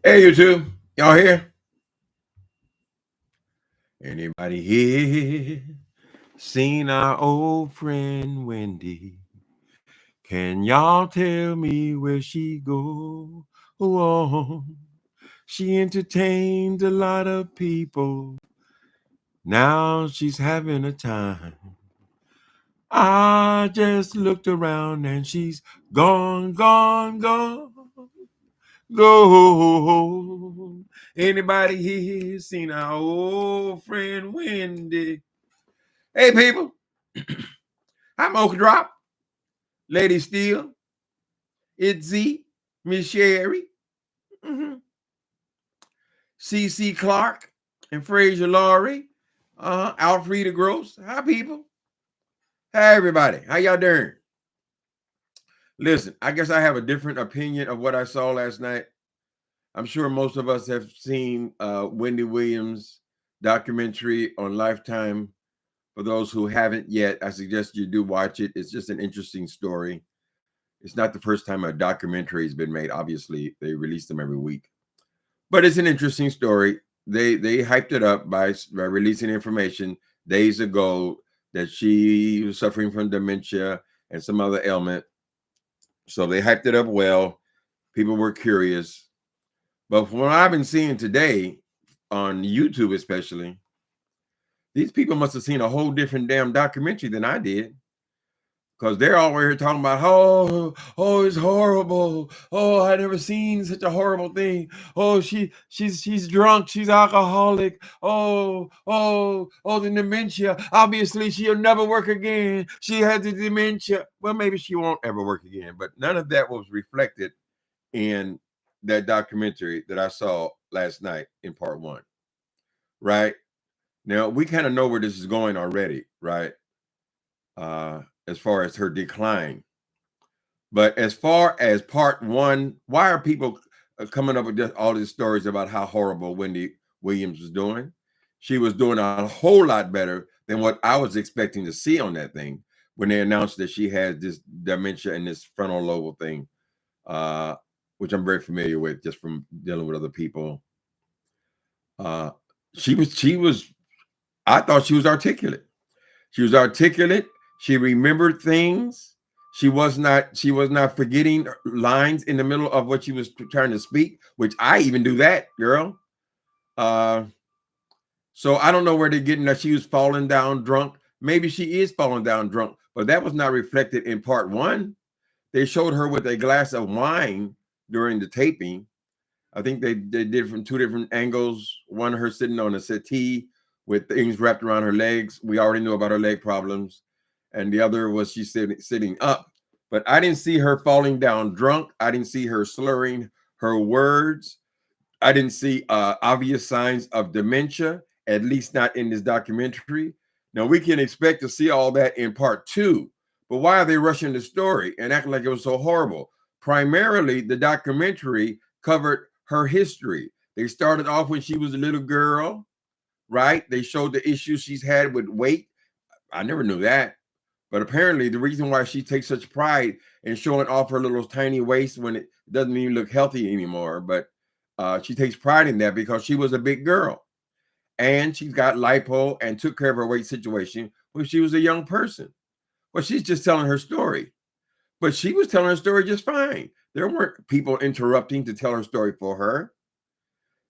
Hey, you two. Y'all here? Anybody here seen our old friend Wendy? Can y'all tell me where she go? Oh, she entertained a lot of people. Now she's having a time. I just looked around and she's gone, gone, gone. Go. Anybody here seen our old friend Wendy? Hey, people. I'm Oak Drop, Lady Steel, Itzy, Miss Sherry, CC Clark, and Fraser Laurie, Alfreda Gross. Hi, people. Hi, everybody. How y'all doing? Listen, I guess I have a different opinion of what I saw last night. I'm sure most of us have seen Wendy Williams' documentary on Lifetime. For those who haven't yet, I suggest you do watch it. It's just an interesting story. It's not the first time a documentary has been made. Obviously, they release them every week. But it's an interesting story. They hyped it up by releasing information days ago that she was suffering from dementia and some other ailment. So they hyped it up well. People were curious. But from what I've been seeing today on YouTube especially, these people must have seen a whole different damn documentary than I did. Because they're all here talking about, oh, it's horrible. Oh, I never seen such a horrible thing. Oh, she's drunk. She's alcoholic. Oh, the dementia. Obviously, she'll never work again. She has the dementia. Well, maybe she won't ever work again. But none of that was reflected in that documentary that I saw last night in part one. Right? Now, we kind of know where this is going already, right? As far as her decline. But as far as part one, why are people coming up with all these stories about how horrible Wendy Williams was doing? She was doing a whole lot better than what I was expecting to see on that thing when they announced that she had this dementia and this frontal lobe thing, which I'm very familiar with just from dealing with other people. She was, I thought she was articulate. She was articulate. She remembered things. She was not forgetting lines in the middle of what she was trying to speak, which I even do that, girl. So I don't know where they're getting that she was falling down drunk. Maybe she is falling down drunk, but that was not reflected in part one. They showed her with a glass of wine during the taping. I think they did from two different angles. One, her sitting on a settee with things wrapped around her legs. We already knew about her leg problems. And the other was she sitting up. But I didn't see her falling down drunk. I didn't see her slurring her words. I didn't see obvious signs of dementia, at least not in this documentary. Now, we can expect to see all that in part two. But why are they rushing the story and acting like it was so horrible? Primarily, the documentary covered her history. They started off when she was a little girl, right? They showed the issues she's had with weight. I never knew that. But apparently the reason why she takes such pride in showing off her little tiny waist when it doesn't even look healthy anymore. But she takes pride in that because she was a big girl. And she's got lipo and took care of her weight situation when she was a young person. Well, she's just telling her story. But she was telling her story just fine. There weren't people interrupting to tell her story for her.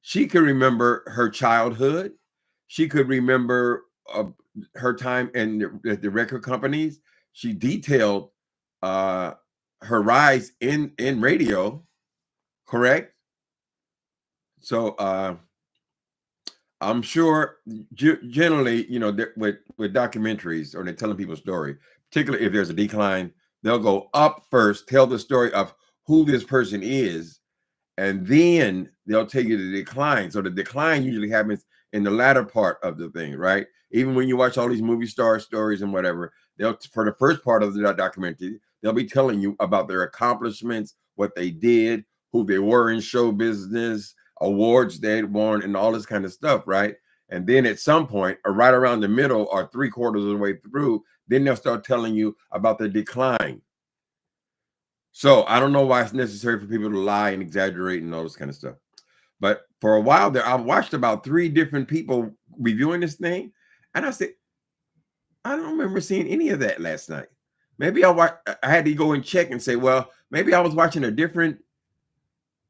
She could remember her childhood. She could remember her time in the record companies. She detailed her rise in radio, correct? So I'm sure generally, with documentaries or they're telling people's story, particularly if there's a decline, they'll go up first, tell the story of who this person is, and then they'll tell you the decline. So the decline usually happens in the latter part of the thing, right? Even when you watch all these movie star stories and whatever, for the first part of the documentary, they'll be telling you about their accomplishments, what they did, who they were in show business, awards they'd won, and all this kind of stuff, right? And then at some point, or right around the middle or 3/4 of the way through, then they'll start telling you about the decline. So I don't know why it's necessary for people to lie and exaggerate and all this kind of stuff. But for a while there, I watched about 3 different people reviewing this thing. And I said, I don't remember seeing any of that last night. Maybe I had to go and check and say, well, maybe I was watching a different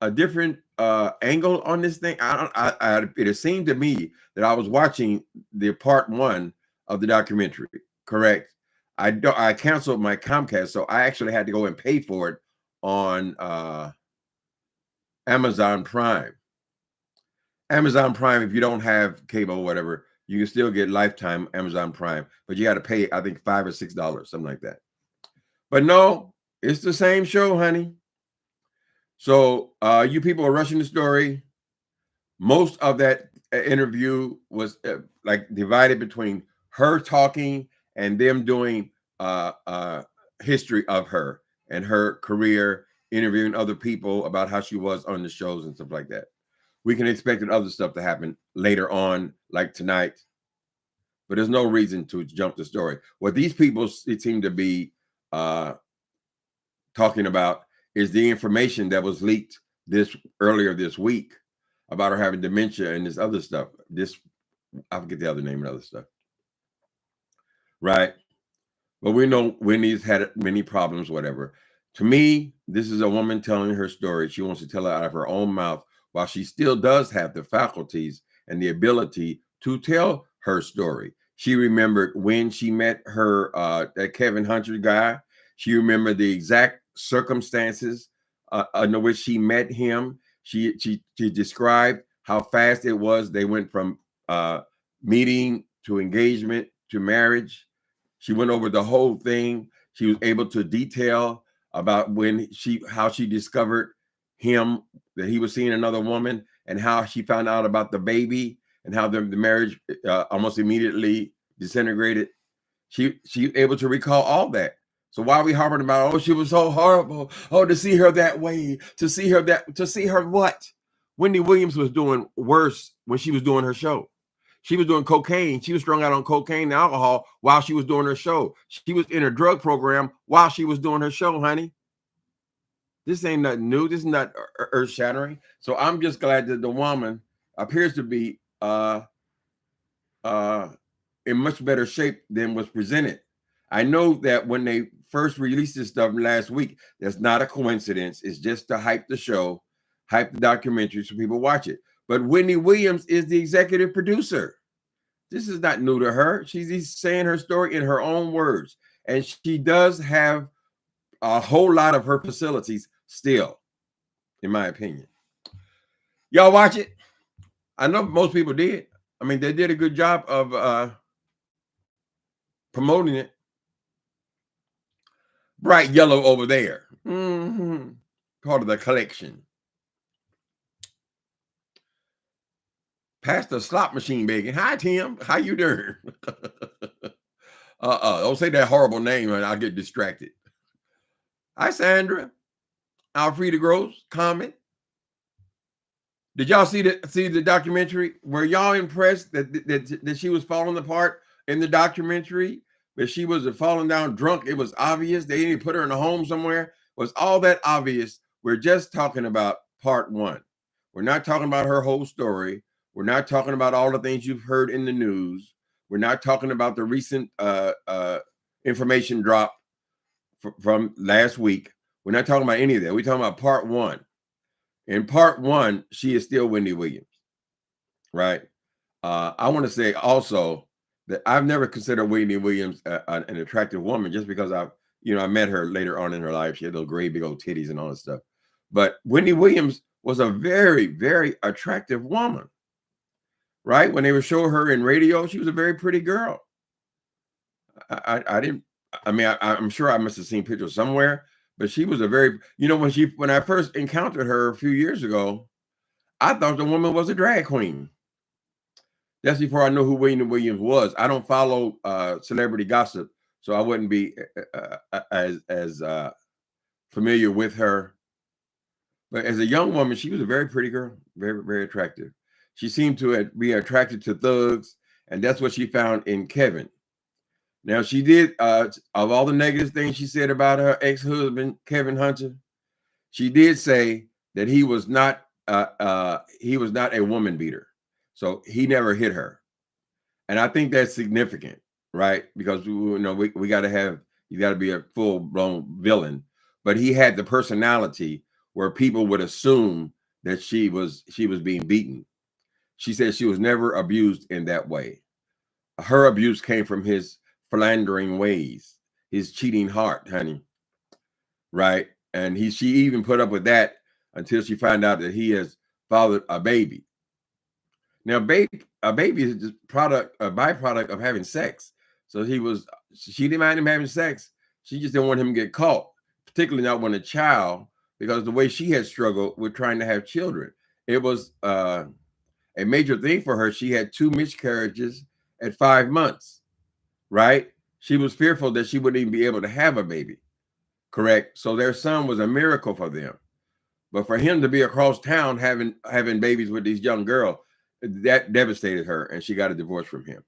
angle on this thing. It seemed to me that I was watching the part 1 of the documentary. Correct. I canceled my Comcast, so I actually had to go and pay for it on Amazon Prime. Amazon Prime, if you don't have cable or whatever, you can still get lifetime Amazon Prime, but you got to pay, I think, $5 or $6, something like that. But no, it's the same show, honey. So you people are rushing the story. Most of that interview was like divided between her talking and them doing history of her and her career, interviewing other people about how she was on the shows and stuff like that. We can expect other stuff to happen later on, like tonight. But there's no reason to jump the story. What these people seem to be talking about is the information that was leaked earlier this week about her having dementia and this other stuff. I forget the other name and other stuff. Right? But we know Wendy's had many problems, whatever. To me, this is a woman telling her story. She wants to tell it out of her own mouth, while she still does have the faculties and the ability to tell her story. She remembered when she met her, that Kevin Hunter guy. She remembered the exact circumstances under which she met him. She described how fast it was. They went from meeting to engagement to marriage. She went over the whole thing. She was able to detail about how she discovered him, that he was seeing another woman, and how she found out about the baby, and how the marriage almost immediately disintegrated. She able to recall all that. So why are we harping about, oh, she was so horrible, oh, to see her that way, to see her what? Wendy Williams was doing worse when she was doing her show. She was doing cocaine. She was strung out on cocaine and alcohol while she was doing her show. She was in a drug program while she was doing her show, honey. This ain't nothing new. This is not earth-shattering. So I'm just glad that the woman appears to be in much better shape than was presented. I know that when they first released this stuff last week, that's not a coincidence. It's just to hype the show, hype the documentary so people watch it. But Wendy Williams is the executive producer. This is not new to her. She's saying her story in her own words. And she does have a whole lot of her facilities still, in my opinion. Y'all watch it? I know most people did. I mean, they did a good job of promoting it. Bright yellow over there. Part of the collection. Past the slot machine begging. Hi, Tim. How you doing? Don't say that horrible name and I'll get distracted. Hi, Sandra. Alfreda Gross, comment. Did y'all see the documentary? Were y'all impressed that she was falling apart in the documentary? That she was falling down drunk? It was obvious. They didn't put her in a home somewhere. Was all that obvious? We're just talking about part 1. We're not talking about her whole story. We're not talking about all the things you've heard in the news. We're not talking about the recent information drop from last week. We're not talking about any of that. We're talking about part 1. In part 1, she is still Wendy Williams, right? I want to say also that I've never considered Wendy Williams an attractive woman, just because I met her later on in her life. She had those great big old titties and all that stuff. But Wendy Williams was a very, very attractive woman, right? When they would show her in radio, she was a very pretty girl. I'm sure I must have seen pictures somewhere, but she was a very, when I first encountered her a few years ago, I thought the woman was a drag queen. That's before I knew who Wendy Williams was. I don't follow celebrity gossip, so I wouldn't be as familiar with her. But as a young woman, she was a very pretty girl, very, very attractive. She seemed to be attracted to thugs, and that's what she found in Kevin. Now, she did, of all the negative things she said about her ex-husband, Kevin Hunter, she did say that he was not a woman beater. So he never hit her. And I think that's significant, right? Because we got to have, you got to be a full-blown villain. But he had the personality where people would assume that she was being beaten. She said she was never abused in that way. Her abuse came from his philandering ways, his cheating heart, honey. Right? And she even put up with that until she found out that he has fathered a baby. Now, a baby is just a byproduct of having sex. So she didn't mind him having sex. She just didn't want him to get caught, particularly not when a child, because the way she had struggled with trying to have children, it was a major thing for her. She had 2 miscarriages at 5 months, right? She was fearful that she wouldn't even be able to have a baby, correct? So their son was a miracle for them. But for him to be across town having babies with these young girls, that devastated her, and she got a divorce from him.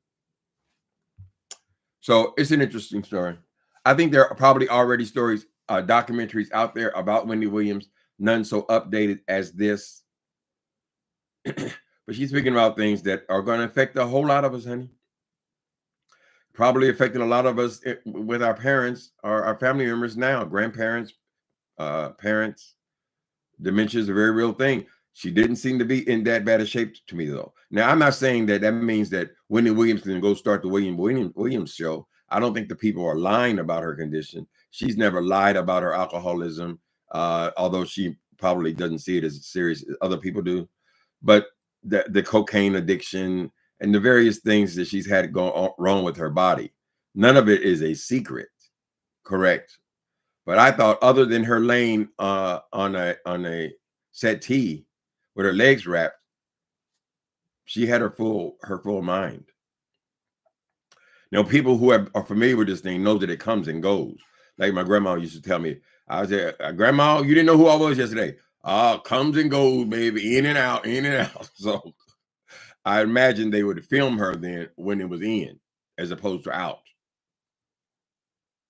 So it's an interesting story. I think there are probably already stories, documentaries out there about Wendy Williams, none so updated as this. But she's speaking about things that are going to affect a whole lot of us, honey. Probably affecting a lot of us with our parents or our family members now, grandparents, parents. Dementia is a very real thing. She didn't seem to be in that bad a shape to me, though. Now, I'm not saying that means that Wendy Williams can go start the Williams show. I don't think the people are lying about her condition. She's never lied about her alcoholism, although she probably doesn't see it as serious as other people do. But the cocaine addiction and the various things that she's had go wrong with her body, none of it is a secret, correct? But I thought, other than her laying on a settee with her legs wrapped, she had her full mind. Now, people who are familiar with this thing know that it comes and goes. Like my grandma used to tell me, I was there, Grandma, you didn't know who I was yesterday. Comes and goes, baby, in and out, in and out. So I imagine they would film her then when it was in, as opposed to out.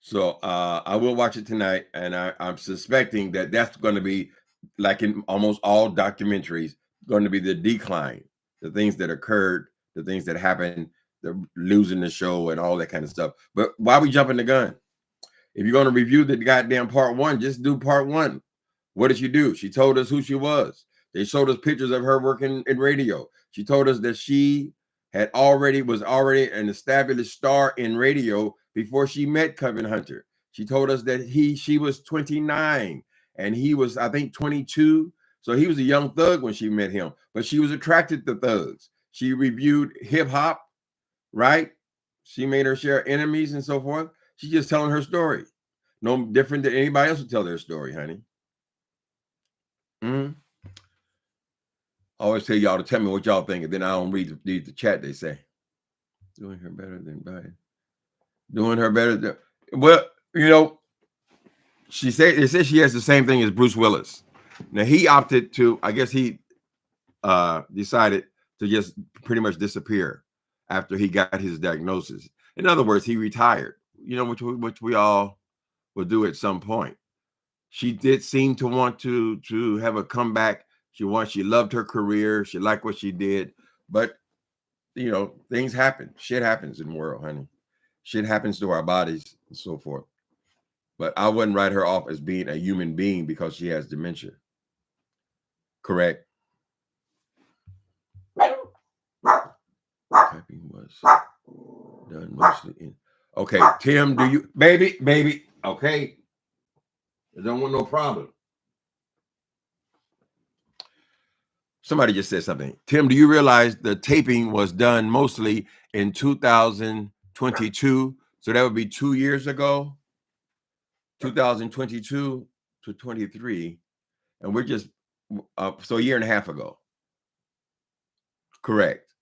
So I will watch it tonight, and I'm suspecting that that's going to be, like in almost all documentaries, going to be the decline, the things that occurred, the things that happened, the losing the show and all that kind of stuff. But why are we jumping the gun? If you're going to review the goddamn part 1, just do part 1. What did she do? She told us who she was. They showed us pictures of her working in radio. She told us that she was already an established star in radio before she met Kevin Hunter. She told us that she was 29 and he was, I think, 22. So he was a young thug when she met him, but she was attracted to thugs. She reviewed hip hop, right? She made her share enemies and so forth. She's just telling her story. No different than anybody else would tell their story, honey. I always tell y'all to tell me what y'all think, and then I don't read the chat. They say doing her better than Biden. Doing her better than, well, they say she has the same thing as Bruce Willis. Now he opted to, I guess he decided to just pretty much disappear after he got his diagnosis. In other words, he retired. Which we all will do at some point. She did seem to want to have a comeback. She loved her career. She liked what she did, but things happen. Shit happens in the world, honey. Shit happens to our bodies and so forth. But I wouldn't write her off as being a human being because she has dementia. Correct. Typing was done mostly in. Okay, Tim, do you, baby? Okay, I don't want no problem. Somebody just said something. Tim, do you realize the taping was done mostly in 2022? So that would be 2 years ago, 2022 to 23. And we're just, so a year and a half ago. Correct.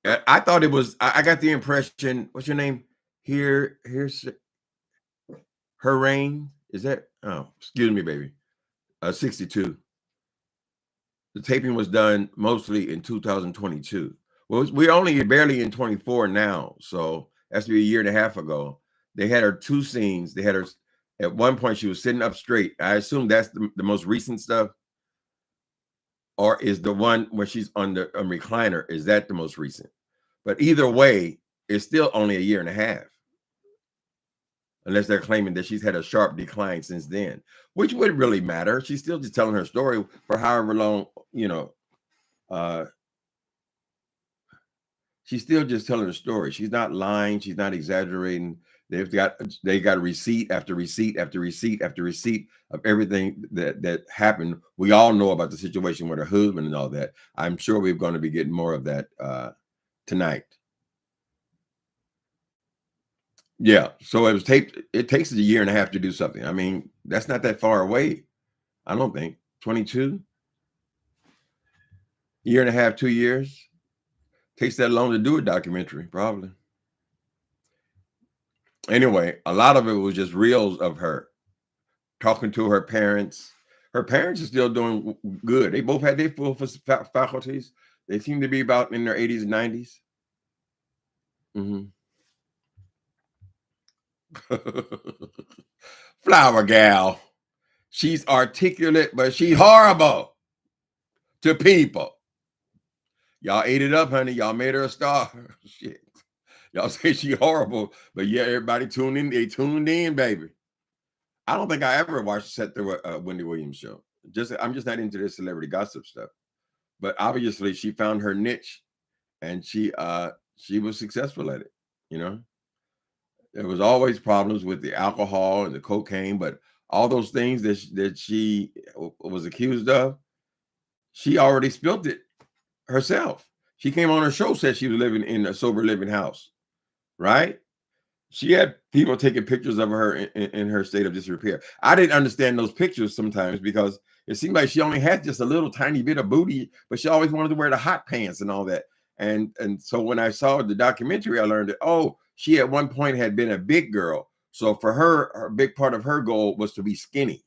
I thought it was, I got the impression, what's your name? Here's her reign. Is that, oh, excuse me, baby. 62. The taping was done mostly in 2022. Well, we're only barely in 24 now, so that's to be a year and a half ago. They had her two scenes. They had her at one point. She was sitting up straight. I assume that's the most recent stuff, or is the one where she's on the recliner? Is that the most recent? But either way, it's still only a year and a half, unless they're claiming that she's had a sharp decline since then, which would really matter. She's still just telling her story for however long, she's still just telling her story. She's not lying. She's not exaggerating. They got receipt after receipt after receipt after receipt of everything that happened. We all know about the situation with her husband and all that. I'm sure we're going to be getting more of that tonight. Yeah. So it was taped. It takes a year and a half to do something. I mean, that's not that far away. I don't think 22, year and a half, 2 years. Takes that long to do a documentary, probably. Anyway, a lot of it was just reels of her talking to her parents. Her parents are still doing good. They both had their full faculties. They seem to be about in their 80s and 90s. Flower gal. She's articulate, but she's horrible to people. Y'all ate it up, honey. Y'all made her a star. Shit. Y'all say she's horrible, but yeah, everybody tuned in. They tuned in, baby. I don't think I ever watched Set the Wendy Williams show. I'm just not into this celebrity gossip stuff. But obviously, she found her niche, and she was successful at it. There was always problems with the alcohol and the cocaine, but all those things that she was accused of, she already spilled it herself. She came on her show, said she was living in a sober living house, right? She had people taking pictures of her in her state of disrepair. I didn't understand those pictures sometimes because it seemed like she only had just a little tiny bit of booty, but she always wanted to wear the hot pants and all that. And so when I saw the documentary, I learned that, she at one point had been a big girl. So for her big part of her goal was to be skinny.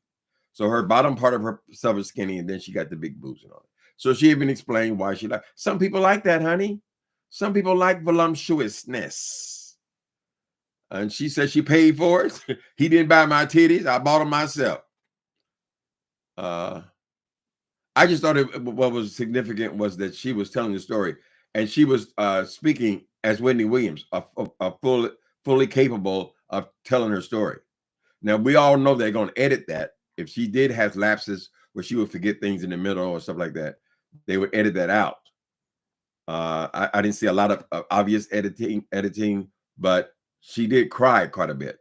So her bottom part of her stuff was skinny, and then she got the big boobs and all that. So she even explained why she liked. Some people like that, honey. Some people like voluptuousness. And she said she paid for it. He didn't buy my titties. I bought them myself. I just thought what was significant was that she was telling the story, and she was speaking as Wendy Williams, fully capable of telling her story. Now, we all know they're going to edit that. If she did have lapses where she would forget things in the middle or stuff like that, they would edit that out. I didn't see a lot of obvious editing, but she did cry quite a bit.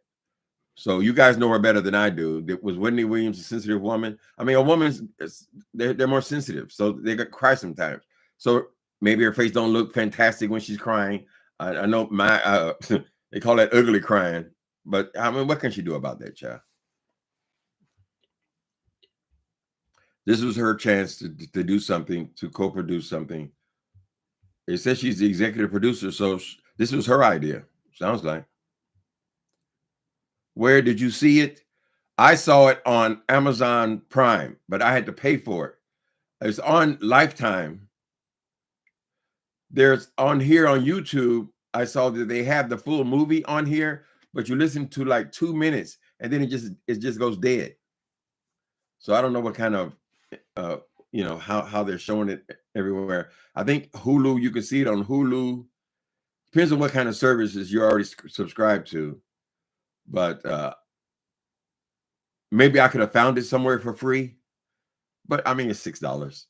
So you guys know her better than I do. Was Wendy Williams a sensitive woman? I mean, a woman's they're more sensitive, so they could cry sometimes. So maybe her face don't look fantastic when she's crying. I know they call that ugly crying, but I mean, what can she do about that, child? This was her chance to do something, to co-produce something. It says she's the executive producer, so this was her idea. Sounds like. Where did you see it? I saw it on Amazon Prime, but I had to pay for it. It's on Lifetime. There's on here on YouTube. I saw that they have the full movie on here, but you listen to like 2 minutes and then it just goes dead. So I don't know what kind of how they're showing it everywhere. I think Hulu, you can see it on Hulu. Depends on what kind of services you're already subscribed to. But maybe I could have found it somewhere for free. But I mean, it's $6.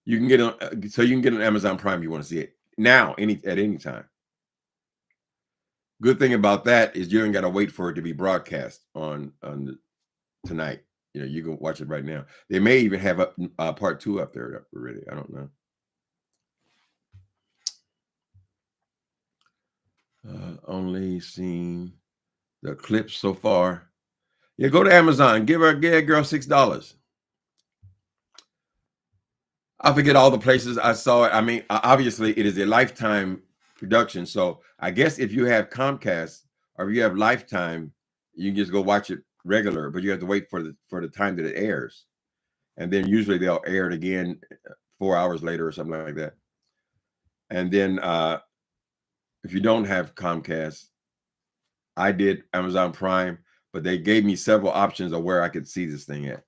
You can get on, so you can get on Amazon Prime if you want to see it now, at any time. Good thing about that is you ain't got to wait for it to be broadcast on tonight. You can watch it right now. They may even have a part 2 up there already. I don't know. Only seen the clips so far. Yeah, go to Amazon. Give a girl $6. I forget all the places I saw it. I mean, obviously, it is a Lifetime production. So I guess if you have Comcast or if you have Lifetime, you can just go watch it regular, but you have to wait for the time that it airs. and then usually they'll air it again 4 hours later or something like that. And then if you don't have Comcast, I did Amazon Prime, but they gave me several options of where I could see this thing at.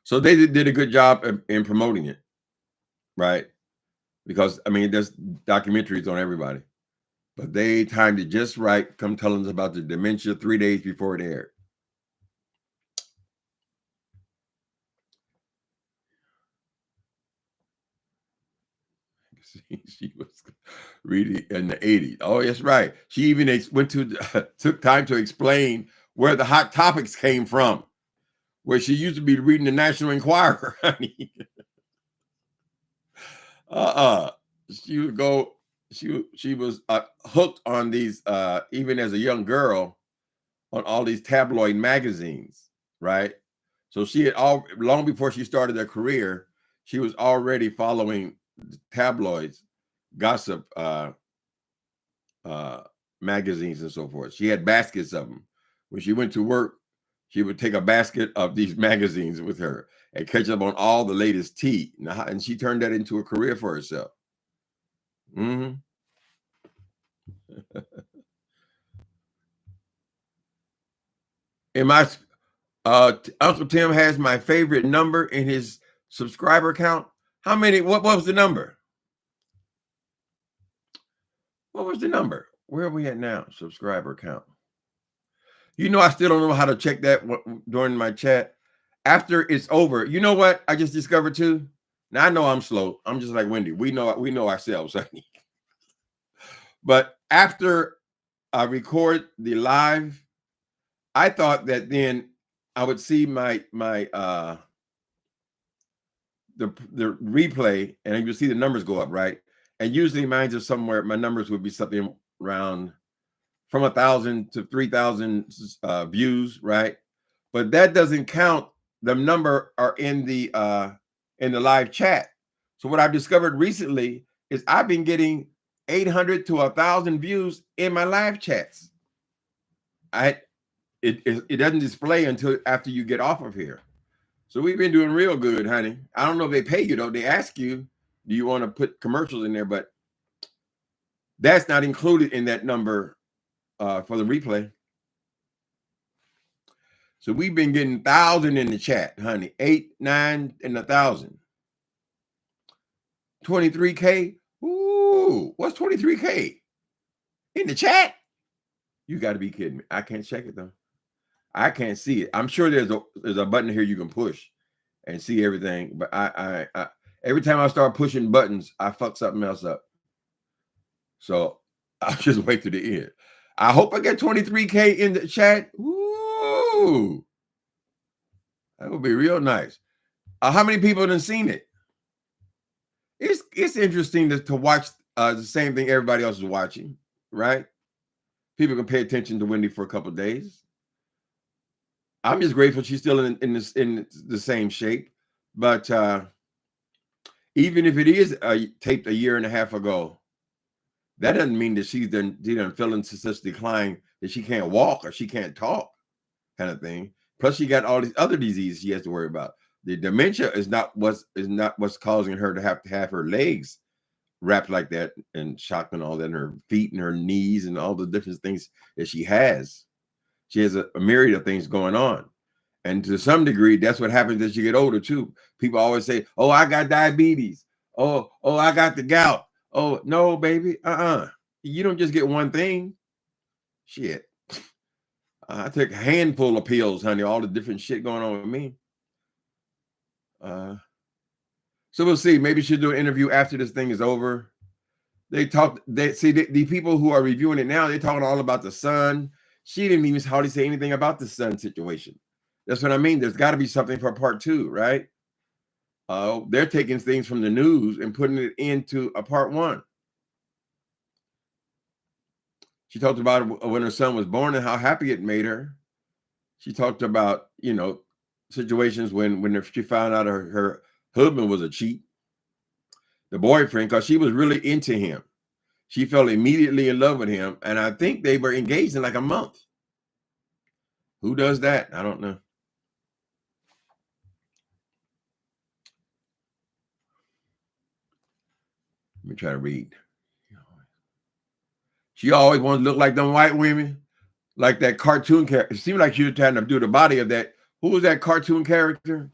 So they did a good job in promoting it, right? Because, I mean, there's documentaries on everybody. But they timed it just right, come telling us about the dementia 3 days before it aired. She was really in the 80s. Oh, that's right. She even went to took time to explain where the hot topics came from, where she used to be reading the National Enquirer, honey. She would go. She was hooked on these, even as a young girl, on all these tabloid magazines, right? So she had long before she started her career, she was already following tabloids, gossip magazines and so forth. She had baskets of them. When she went to work, she would take a basket of these magazines with her and catch up on all the latest tea. And she turned that into a career for herself. Mm-hmm. And my Uncle Tim has my favorite number in his subscriber count. How many? What was the number? What was the number? Where are we at now? Subscriber count. You know, I still don't know how to check that during my chat. After it's over, you know what I just discovered too? Now I know I'm slow. I'm just like Wendy. We know ourselves. But after I record the live, I thought that then I would see my the replay, and you see the numbers go up, right? And usually mine's are somewhere, my numbers would be something around from 1,000 to 3,000 views, right? But that doesn't count the number are in the live chat. So what I've discovered recently is I've been getting 800 to 1,000 views in my live chats. It doesn't display until after you get off of here. So we've been doing real good, honey. I don't know if they pay you though. They ask you, do you want to put commercials in there? But that's not included in that number for the replay. So we've been getting 1,000 in the chat, honey. 8, 9, and 1,000. 23K. Ooh, what's 23K? In the chat? You got to be kidding me. I can't check it though. I can't see it. I'm sure there's a button here you can push and see everything. But I every time I start pushing buttons, I fuck something else up. So I'll just wait to the end. I hope I get 23K in the chat. Ooh, that would be real nice. How many people have seen it? It's interesting to watch the same thing everybody else is watching, right? People can pay attention to Wendy for a couple of days. I'm just grateful she's still in the same shape. But even if it is taped a year and a half ago, that doesn't mean that she didn't fell into such decline that she can't walk or she can't talk, kind of thing. Plus, she got all these other diseases she has to worry about. The dementia is not what's causing her to have her legs wrapped like that and shocked and all that, and her feet and her knees and all the different things that she has. She has a myriad of things going on. And to some degree, that's what happens as you get older too. People always say, oh, I got diabetes. Oh, I got the gout. Oh, no, baby. You don't just get one thing. Shit. I took a handful of pills, honey, all the different shit going on with me. So we'll see. Maybe she'll do an interview after this thing is over. The people who are reviewing it now, they're talking all about the sun. She didn't even hardly say anything about the sun situation. That's what I mean. There's got to be something for part 2, right? They're taking things from the news and putting it into a part 1. She talked about when her son was born and how happy it made her. She talked about, situations when she found out her husband was a cheat, the boyfriend, because she was really into him. She fell immediately in love with him, and I think they were engaged in like a month. Who does that? I don't know. Let me try to read. She always wanted to look like them white women, like that cartoon character. It seemed like she was trying to do the body of that. Who was that cartoon character?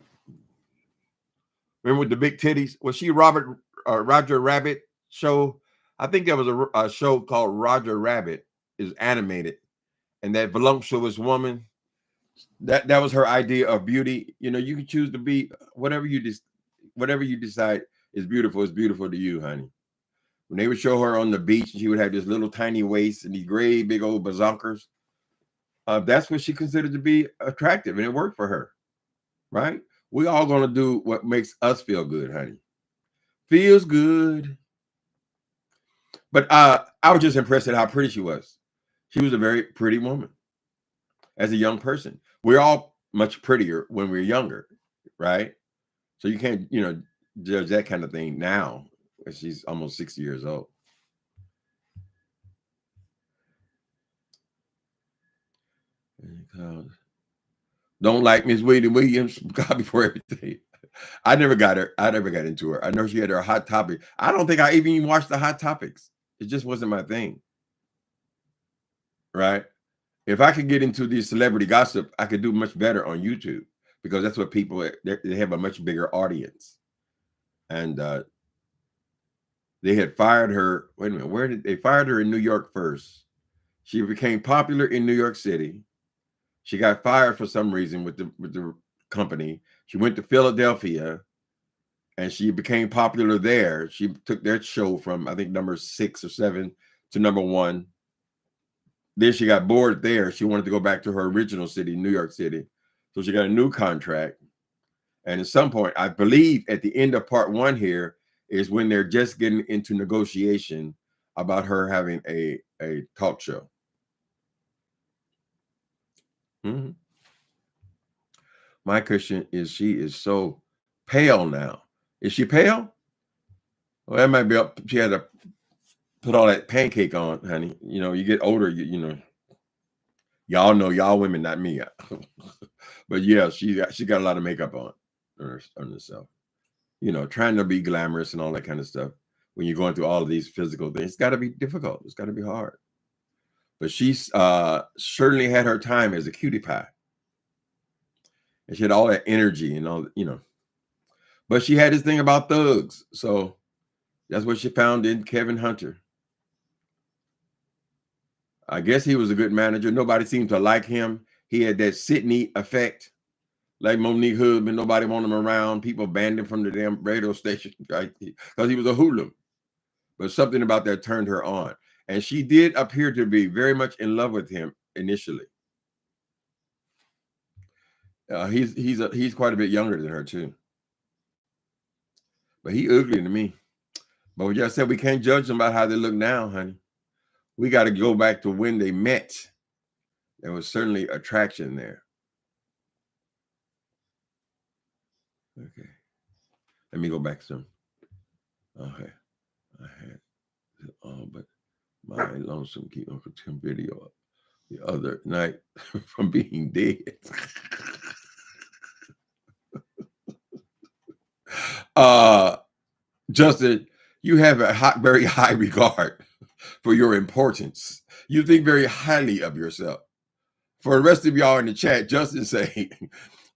Remember with the big titties? Was she Roger Rabbit show? I think there was a show called Roger Rabbit. Is animated, and that voluptuous woman. That was her idea of beauty. You know, you can choose to be whatever you decide is beautiful to you, honey. When they would show her on the beach, she would have this little tiny waist and these great big old bazonkers. That's what she considered to be attractive, and it worked for her, right? We all gonna do what makes us feel good, honey. Feels good. But I was just impressed at how pretty she was. She was a very pretty woman as a young person. We're all much prettier when we're younger, right? So you can't, judge that kind of thing now. She's almost 60 years old. Don't like Miss Wendy Williams. God before everything. I never got into her. I know she had her Hot Topic. I don't think I even watched the Hot Topics. It just wasn't my thing. Right? If I could get into the celebrity gossip, I could do much better on YouTube because that's what people, they have a much bigger audience. And they had fired her. Wait a minute, where did they fired her in New York first? She became popular in New York City. She got fired for some reason with the company. She went to Philadelphia and she became popular there. She took their show from, I think, number 6 or 7 to number 1. Then she got bored there. She wanted to go back to her original city, New York City. So she got a new contract. And at some point, I believe at the end of part 1 here is when they're just getting into negotiation about her having a talk show. Mm-hmm. My question is, she is so pale now. Is she pale? Well, that might be up. She had to put all that pancake on, honey. You get older, y'all know, y'all women, not me. But yeah, she got a lot of makeup on herself. Trying to be glamorous and all that kind of stuff. When you're going through all of these physical things, it's got to be difficult. It's got to be hard. But she's certainly had her time as a cutie pie. And she had all that energy and all, But she had this thing about thugs. So that's what she found in Kevin Hunter. I guess he was a good manager. Nobody seemed to like him. He had that Sydney effect. Like Monique Husband, nobody wanted him around. People banned him from the damn radio station, right? Because he was a hoodlum. But something about that turned her on. And she did appear to be very much in love with him initially. He's quite a bit younger than her too. But he ugly to me. But we just said we can't judge them about how they look now, honey. We got to go back to when they met. There was certainly attraction there. Okay. Let me go back some. Okay. I had but my lonesome keep Uncle Tim video the other night from being dead. Justin, you have a very high regard for your importance. You think very highly of yourself. For the rest of y'all in the chat, Justin say,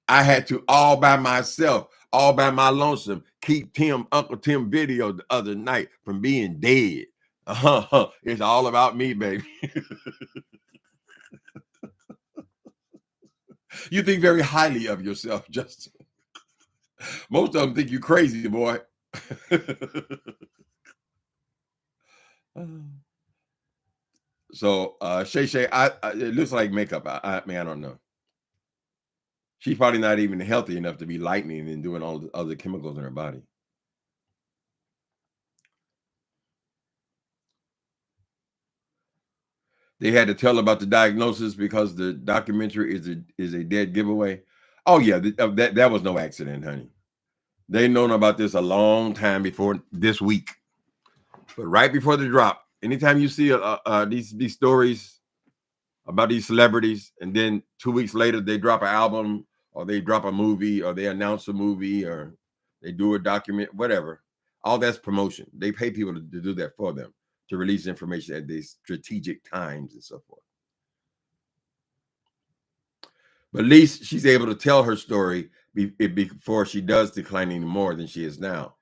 I had to all by myself, all by my lonesome, keep Uncle Tim video the other night from being dead. It's all about me, baby. You think very highly of yourself, Justin. Most of them think you crazy, boy. So Shay, it looks like makeup. I don't know. She's probably not even healthy enough to be lightening and doing all the other chemicals in her body. They had to tell about the diagnosis because the documentary is a dead giveaway. Oh yeah, that was no accident, honey. They known about this a long time before this week, but right before the drop. Anytime you see these stories about these celebrities, and then 2 weeks later they drop an album, or they drop a movie, or they announce a movie, or they do a document, whatever. All that's promotion. They pay people to do that for them, to release information at these strategic times and so forth. But at least she's able to tell her story before she does decline any more than she is now.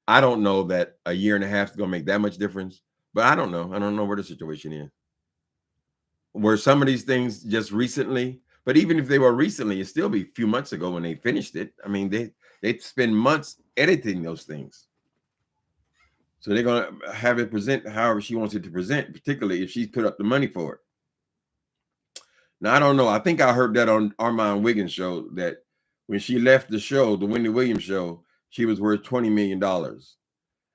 I don't know that a year and a half is going to make that much difference, but I don't know. I don't know where the situation is. Were some of these things just recently? But even if they were recently, it'd still be a few months ago when they finished it. I mean, they spend months editing those things. So they're going to have it present however she wants it to present, particularly if she's put up the money for it. Now, I don't know. I think I heard that on Armand Wiggins' show that when she left the show, the Wendy Williams show, she was worth $20 million.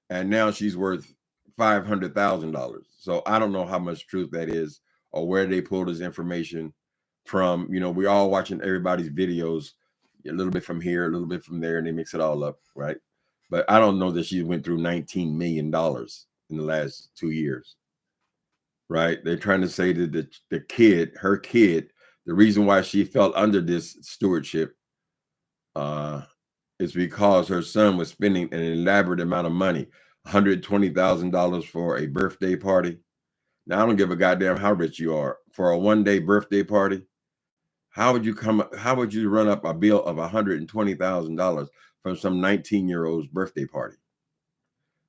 And now she's worth $500,000. So I don't know how much truth that is or where they pulled this information from. You know, we're all watching everybody's videos, a little bit from here, a little bit from there, and they mix it all up, right? But I don't know that she went through $19 million in the last 2 years, right? They're trying to say that the kid, her kid, the reason why she fell under this stewardship is because her son was spending an elaborate amount of money, $120,000 for a birthday party. Now, I don't give a goddamn how rich you are. For a one-day birthday party, how would you run up a bill of $120,000 from some 19-year-old's birthday party?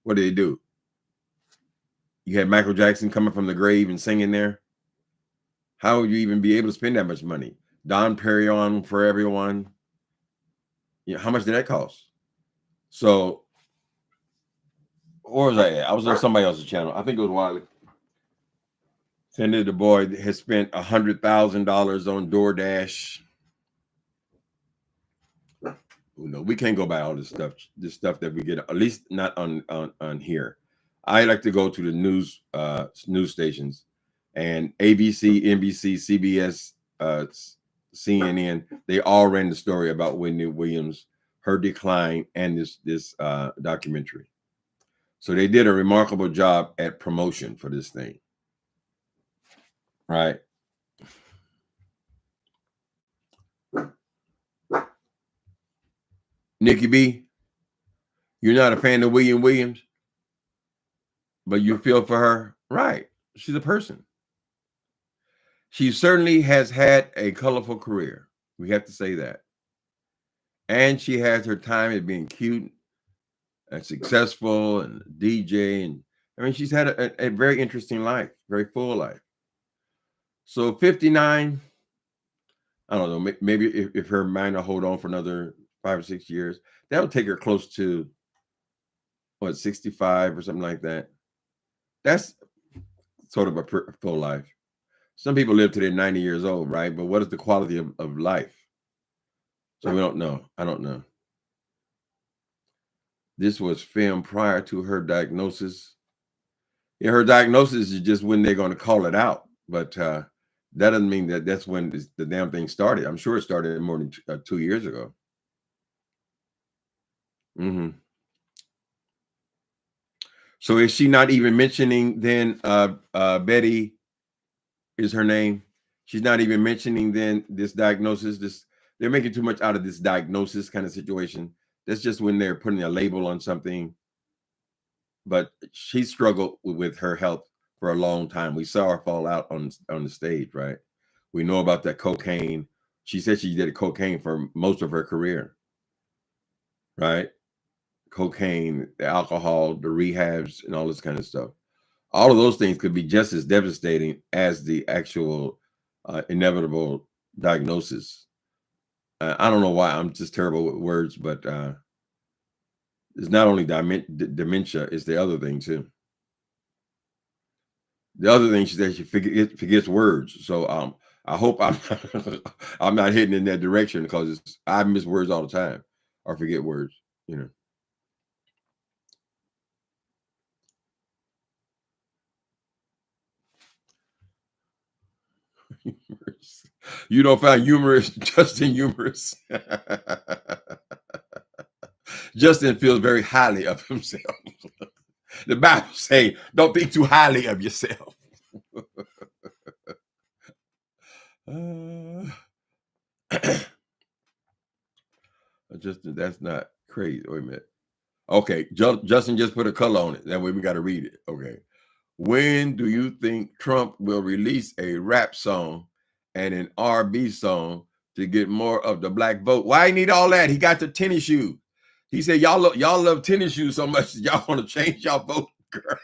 What did they do? You had Michael Jackson coming from the grave and singing there. How would you even be able to spend that much money? Don Perignon for everyone. You know, how much did that cost? So, where was I at? I was on somebody else's channel. I think it was Wiley. Said the boy has spent $100,000 on DoorDash. No, we can't go by all this stuff that we get, at least not on here. I like to go to the news stations, and ABC, NBC, CBS, CNN. They all ran the story about Wendy Williams, her decline, and this documentary. So they did a remarkable job at promotion for this thing, right? Nikki B, you're not a fan of William Williams, but you feel for her, right? She's a person. She certainly has had a colorful career. We have to say that. And she has her time at being cute and successful and DJ. And I mean, she's had a very interesting life, very full life. So 59, I don't know, maybe if her mind will hold on for another 5 or 6 years, that'll take her close to, 65 or something like that. That's sort of a full life. Some people live to their 90 years old, right? But what is the quality of life? So we don't know. I don't know. This was filmed prior to her diagnosis. Yeah, her diagnosis is just when they're going to call it out. But that doesn't mean that that's when the damn thing started. I'm sure it started more than 2 years ago. So is she not even mentioning then Betty is her name? She's not even mentioning then this diagnosis. They're making too much out of this diagnosis kind of situation. That's just when they're putting a label on something. But she struggled with her health for a long time. We saw her fall out on the stage, right? We know about that cocaine. She said she did cocaine for most of her career, right? Cocaine, the alcohol, the rehabs, and all this kind of stuff. All of those things could be just as devastating as the actual inevitable diagnosis. I don't know why I'm just terrible with words, but it's not only dementia, it's the other thing too. The other thing she said, she forgets words. So I hope I'm not heading in that direction because I miss words all the time or forget words, you know. You don't find humorous, Justin humorous. Justin feels very highly of himself. The Bible say, don't think too highly of yourself. Justin, that's not crazy. Wait a minute. Okay, Justin just put a color on it. That way we got to read it. Okay. When do you think Trump will release a rap song and an R&B song to get more of the black vote? Why he need all that? He got the tennis shoe. He said y'all love tennis shoes so much y'all want to change y'all vote, girl.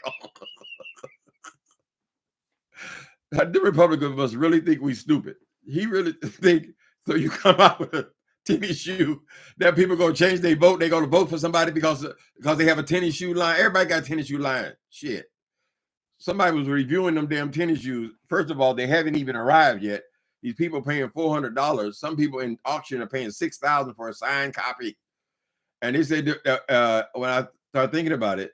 The Republicans must really think we stupid. He really think so. You come out with a tennis shoe that people gonna change their vote. They're gonna vote for somebody because they have a tennis shoe line. Everybody got a tennis shoe line. Shit. Somebody was reviewing them damn tennis shoes. First of all, they haven't even arrived yet. These people paying $400. Some people in auction are paying $6,000 for a signed copy. And they said when I started thinking about it,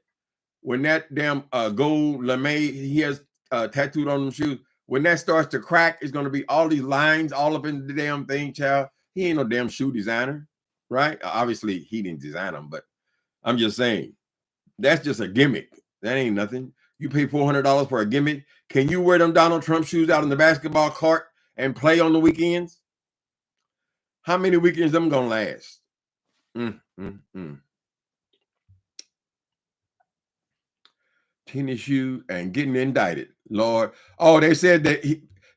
when that damn gold lame he has tattooed on them shoes, when that starts to crack, it's going to be all these lines all up in the damn thing, child. He ain't no damn shoe designer, right? Obviously, he didn't design them, but I'm just saying that's just a gimmick. That ain't nothing. You pay $400 for a gimmick. Can you wear them Donald Trump shoes out in the basketball court and play on the weekends? How many weekends them gonna last? Tennis shoe and getting indicted, Lord. Oh, they said that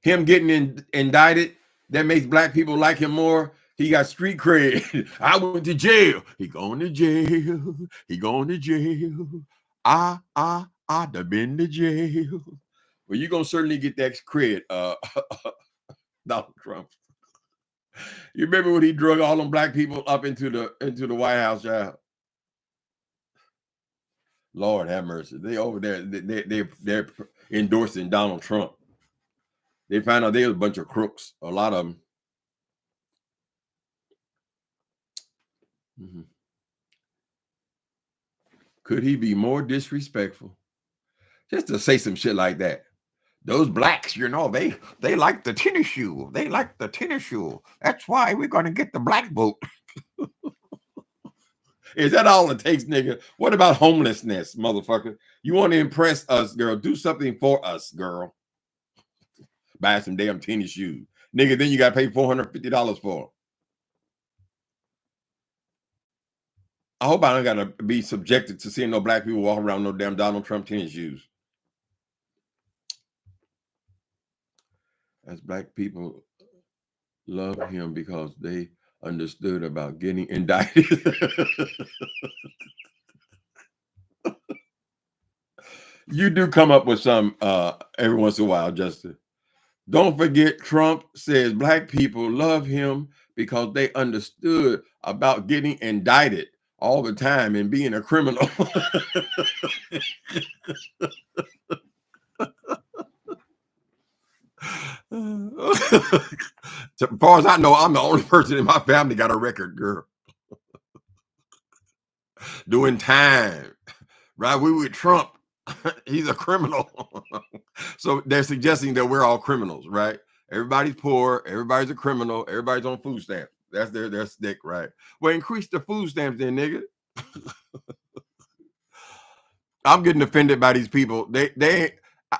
him getting indicted, that makes black people like him more. He got street cred. I went to jail. He going to jail. He going to jail. I done been to jail. Well, you're gonna certainly get that cred, Donald Trump. You remember when he drug all them black people up into the White House, child? Lord have mercy. They over there, they're endorsing Donald Trump. They found out they was a bunch of crooks, a lot of them. Could he be more disrespectful? Just to say some shit like that. Those blacks, they like the tennis shoe. They like the tennis shoe. That's why we're going to get the black vote. Is that all it takes, nigga? What about homelessness, motherfucker? You want to impress us, girl? Do something for us, girl. Buy some damn tennis shoes. Nigga, then you got to pay $450 for them. I hope I don't got to be subjected to seeing no black people walk around no damn Donald Trump tennis shoes. As black people love him because they understood about getting indicted. You do come up with some every once in a while, Justin. Don't forget, Trump says black people love him because they understood about getting indicted all the time and being a criminal. As far as I know, I'm the only person in my family got a record, girl. Doing time. Right? We with Trump. He's a criminal. So they're suggesting that we're all criminals, right? Everybody's poor, everybody's a criminal, everybody's on food stamps. That's their stick, right? Well, increase the food stamps then, nigga. I'm getting offended by these people.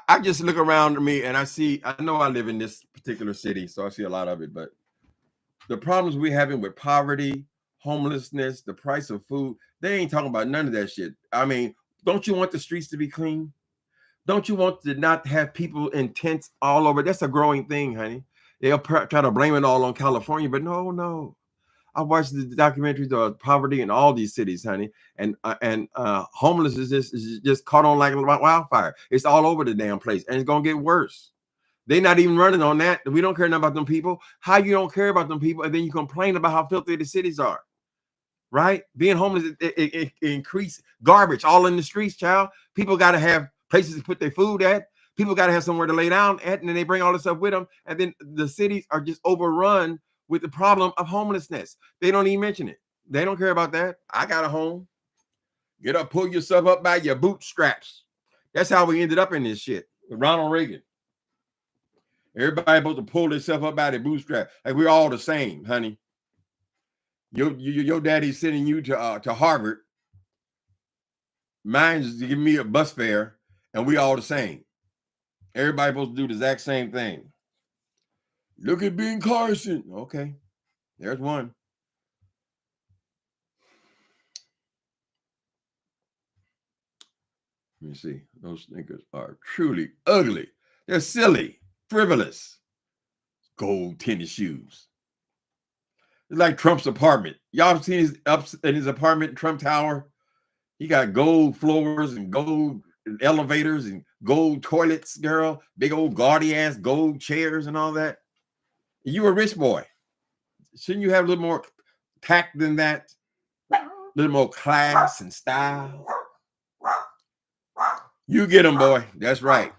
I just look around me and I know I live in this particular city, so I see a lot of it, but the problems we're having with poverty, homelessness, the price of food, they ain't talking about none of that shit. I mean, don't you want the streets to be clean? Don't you want to not have people in tents all over? That's a growing thing, honey. They'll try to blame it all on California, but no. I watched the documentaries of poverty in all these cities, honey, and homelessness is just caught on like wildfire. It's all over the damn place, and it's gonna get worse. They're not even running on that. We don't care enough about them people. How you don't care about them people, and then you complain about how filthy the cities are, right? Being homeless, it increase garbage all in the streets, child. People got to have places to put their food at. People got to have somewhere to lay down at, and then they bring all this stuff with them. And then the cities are just overrun with the problem of homelessness. They don't even mention it. They don't care about that. I got a home. Get up, pull yourself up by your bootstraps. That's how we ended up in this shit with Ronald Reagan. Everybody supposed to pull themselves up by their bootstrap. Like we're all the same, honey. Your daddy's sending you to Harvard. Mine's giving me a bus fare, and we all the same. Everybody supposed to do the exact same thing. Look at Ben Carson. Okay, there's one. Let me see. Those sneakers are truly ugly. They're silly, frivolous. Gold tennis shoes. It's like Trump's apartment. Y'all seen his up in his apartment, Trump Tower? He got gold floors and gold elevators and gold toilets, girl. Big old gaudy ass gold chairs and all that. You a rich boy. Shouldn't you have a little more tact than that? A little more class and style. You get him, boy. That's right.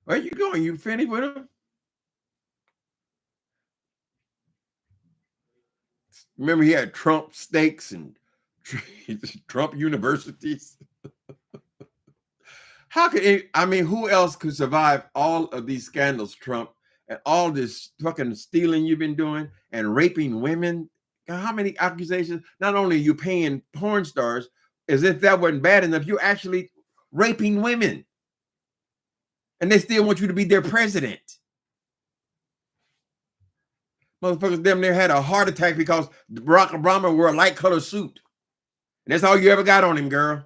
Where you going? You finished with him? Remember, he had Trump steaks and Trump universities. How could it, I mean, who else could survive all of these scandals, Trump, and all this fucking stealing you've been doing and raping women? How many accusations? Not only are you paying porn stars, as if that wasn't bad enough, you're actually raping women. And they still want you to be their president. Motherfuckers damn near had a heart attack because Barack Obama wore a light color suit. And that's all you ever got on him, girl.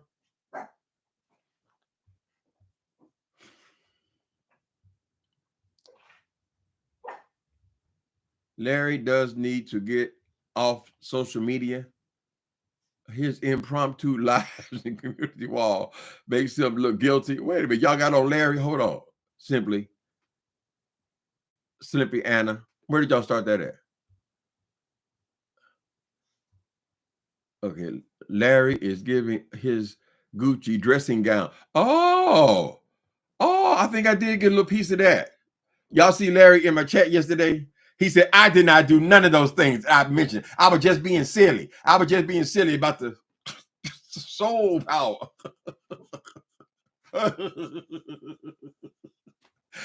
Larry does need to get off social media. His impromptu lives and community wall makes him look guilty. Wait a minute, y'all got on Larry? Hold on. Simply Anna. Where did y'all start that at? Okay, Larry is giving his Gucci dressing gown. Oh, I think I did get a little piece of that. Y'all see Larry in my chat yesterday? He said, I did not do none of those things I mentioned. I was just being silly. I was just being silly about the soul power.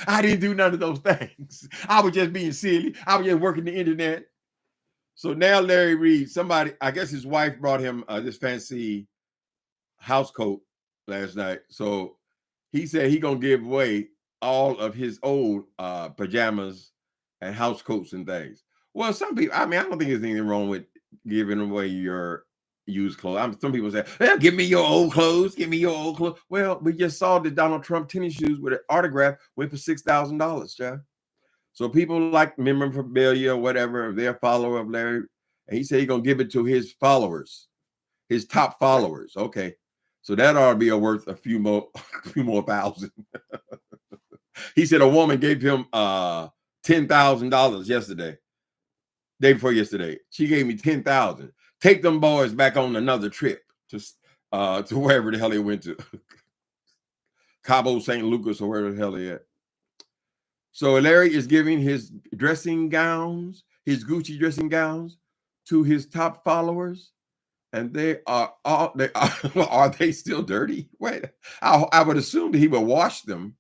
I didn't do none of those things. I was just being silly. I was just working the internet. So now Larry Reed, somebody, I guess his wife brought him this fancy house coat last night. So he said he gonna give away all of his old pajamas and house coats and things. Well, some people, I mean, I don't think there's anything wrong with giving away your used clothes. Some people say, well, give me your old clothes. Give me your old clothes. Well, we just saw the Donald Trump tennis shoes with an autograph went for $6,000, Jeff. So people like memorabilia or whatever, if they're a follower of Larry, and he said he's gonna give it to his followers, his top followers. Okay. So that ought to be worth a few more thousand. He said a woman gave him $10,000 yesterday, day before yesterday. She gave me $10,000. Take them boys back on another trip to wherever the hell they went to, Cabo St. Lucas or wherever the hell they at. So Larry is giving his dressing gowns, his Gucci dressing gowns, to his top followers, and they are all are they still dirty? Wait, I would assume that he would wash them.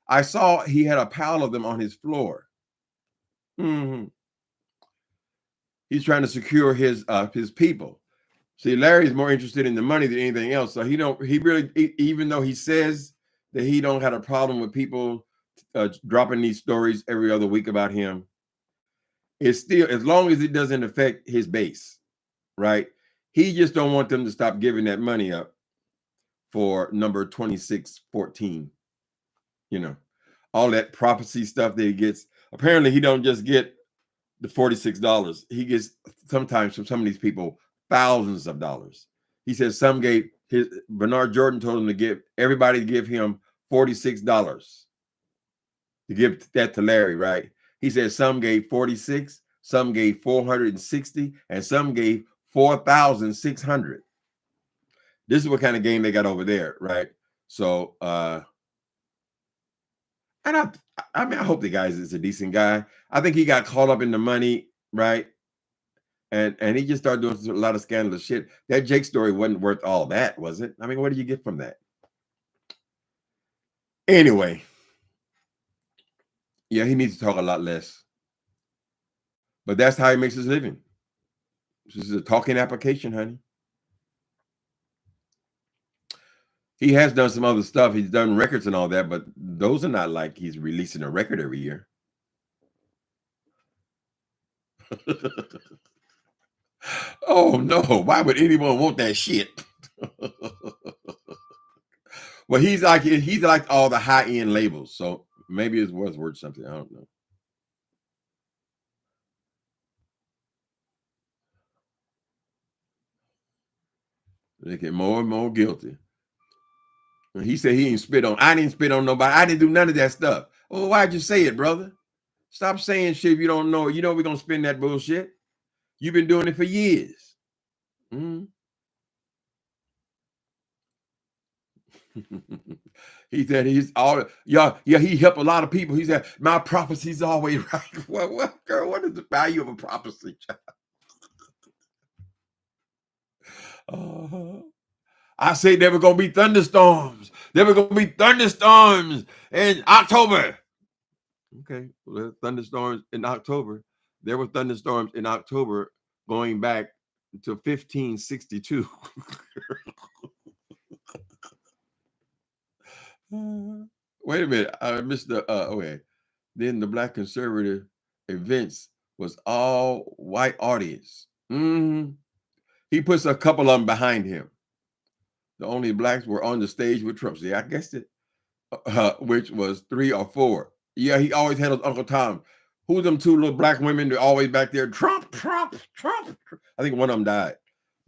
I saw he had a pile of them on his floor. Mm-hmm. He's trying to secure his people. See, Larry's more interested in the money than anything else. So he really, even though he says that he don't have a problem with people dropping these stories every other week about him, it's still, as long as it doesn't affect his base, right? He just don't want them to stop giving that money up for number 2614. You know, all that prophecy stuff that he gets. Apparently, he don't just get the $46. He gets sometimes from some of these people thousands of dollars. He says some gave Bernard Jordan told him to give everybody to give him $46 to give that to Larry, right? He said some gave 46, some gave 460, and some gave 4,600. This is what kind of game they got over there, right? So and I mean, I hope the guy is a decent guy. I think he got caught up in the money, right? And he just started doing a lot of scandalous shit. That Jake story wasn't worth all that, was it? I mean, what did you get from that? Anyway, yeah, he needs to talk a lot less. But that's how he makes his living. This is a talking application, honey. He has done some other stuff. He's done records and all that, but those are not like he's releasing a record every year. Oh no, why would anyone want that shit? Well, he's like all the high end labels, so maybe it's worth something. I don't know. They get more and more guilty. And he said he ain't spit on. I didn't spit on nobody. I didn't do none of that stuff. Well, why'd you say it, brother? Stop saying shit if you don't know. You know we're gonna spin that bullshit. You've been doing it for years. Mm. He said he's all yeah. He helped a lot of people. He said my prophecy's always right. Well, girl, what is the value of a prophecy? I say there were gonna be thunderstorms. There were gonna be thunderstorms in October. Okay, well, thunderstorms in October. There were thunderstorms in October going back to 1562. Wait a minute, I missed the okay. Then the black conservative events was all white audience. Mm-hmm. He puts a couple of them behind him. The only blacks were on the stage with Trump. See, I guessed it. Which was 3 or 4. Yeah, he always had his Uncle Tom. Who them 2 little black women? They're always back there. Trump, Trump, Trump. I think one of them died,